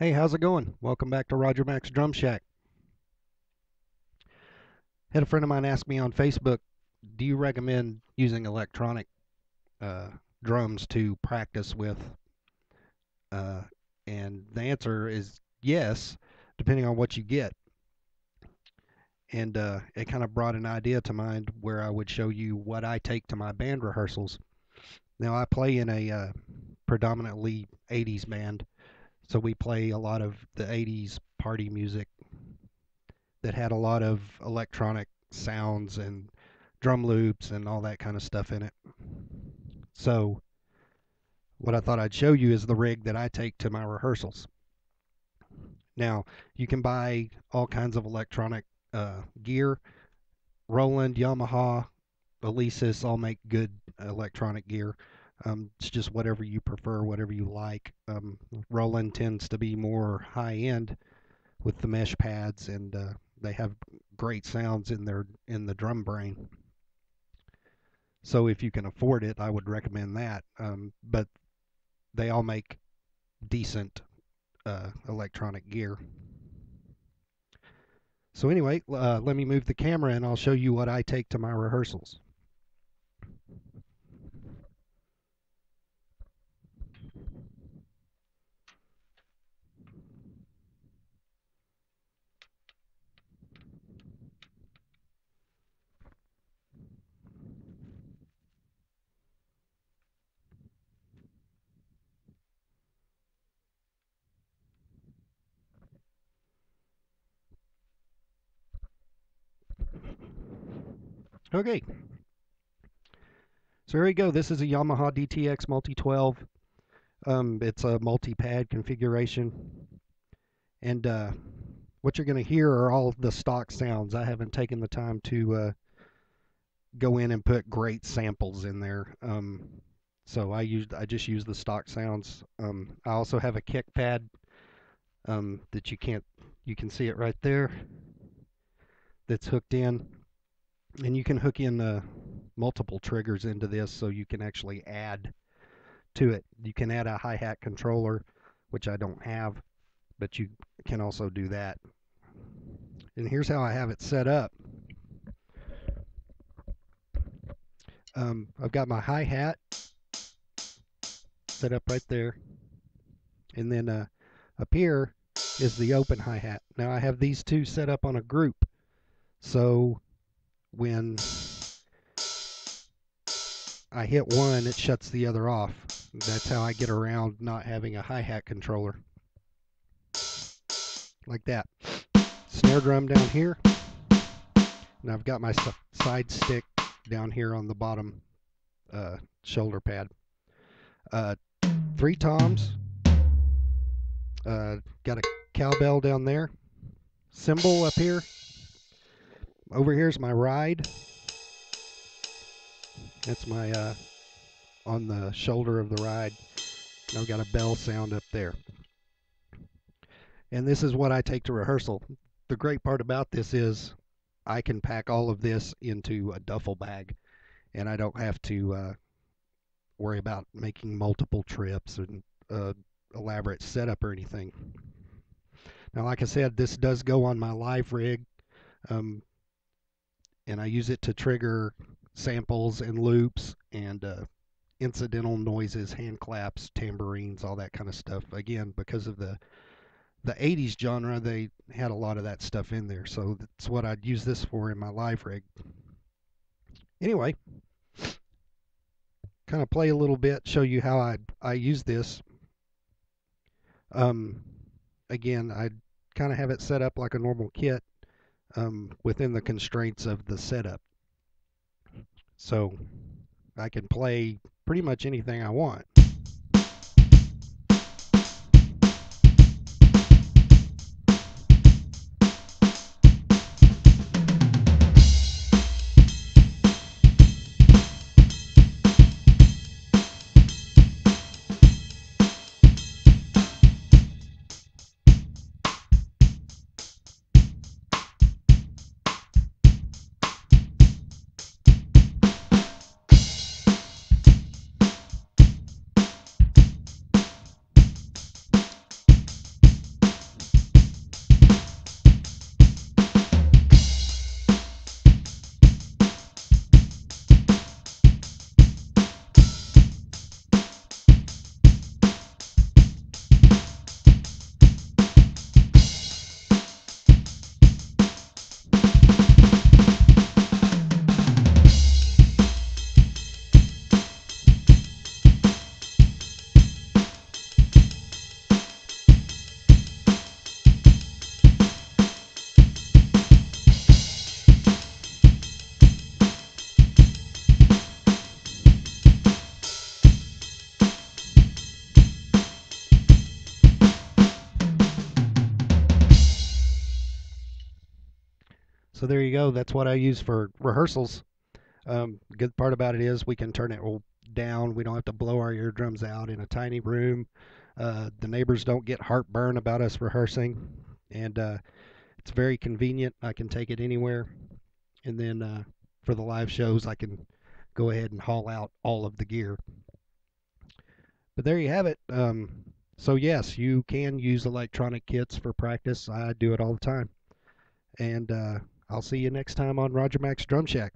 Hey, how's it going? Welcome back to Roger Mack's Drum Shack. Had a friend of mine ask me on Facebook, do you recommend using electronic uh, drums to practice with? Uh, and the answer is yes, depending on what you get. And it kind of brought an idea to mind where I would show you what I take to my band rehearsals. Now, I play in a predominantly 80s band, so we play a lot of the 80s party music that had a lot of electronic sounds and drum loops and all that kind of stuff in it. So, what I thought I'd show you is the rig that I take to my rehearsals. Now, you can buy all kinds of electronic gear. Roland, Yamaha, Alesis all make good electronic gear. It's just whatever you prefer, whatever you like. Roland tends to be more high end with the mesh pads, and they have great sounds in the drum brain. So if you can afford it, I would recommend that. But they all make decent electronic gear. So anyway, let me move the camera and I'll show you what I take to my rehearsals. Okay, so here we go. This is a Yamaha DTX Multi-12. It's a multi-pad configuration. And what you're going to hear are all the stock sounds. I haven't taken the time to go in and put great samples in there. So I just use the stock sounds. I also have a kick pad that you can see it right there, that's hooked in, and you can hook in multiple triggers into this, so you can actually add to it. You can add a hi-hat controller, which I don't have, but you can also do that. And here's how I have it set up. I've got my hi-hat set up right there, and then up here is the open hi-hat. Now I have these two set up on a group, so when I hit one, it shuts the other off. That's how I get around not having a hi-hat controller. Like that. Snare drum down here, and I've got my side stick down here on the bottom shoulder pad. 3 toms. Got a cowbell down there. Cymbal up here. Over here's my ride. That's my on the shoulder of the ride. And I've got a bell sound up there. And this is what I take to rehearsal. The great part about this is I can pack all of this into a duffel bag, and I don't have to worry about making multiple trips and elaborate setup or anything. Now, like I said, this does go on my live rig, and I use it to trigger samples and loops and incidental noises, hand claps, tambourines, all that kind of stuff. Again, because of the 80s genre, they had a lot of that stuff in there, so that's what I'd use this for in my live rig. Anyway, kind of play a little bit, show you how I use this. Again, I kind of have it set up like a normal kit within the constraints of the setup. So I can play pretty much anything I want. So there you go. That's what I use for rehearsals. The good part about it is we can turn it down. We don't have to blow our eardrums out in a tiny room. The neighbors don't get heartburn about us rehearsing, and it's very convenient. I can take it anywhere, and then for the live shows, I can go ahead and haul out all of the gear. But there you have it. So yes, you can use electronic kits for practice. I do it all the time. And I'll see you next time on Roger Mack's Drum Shack.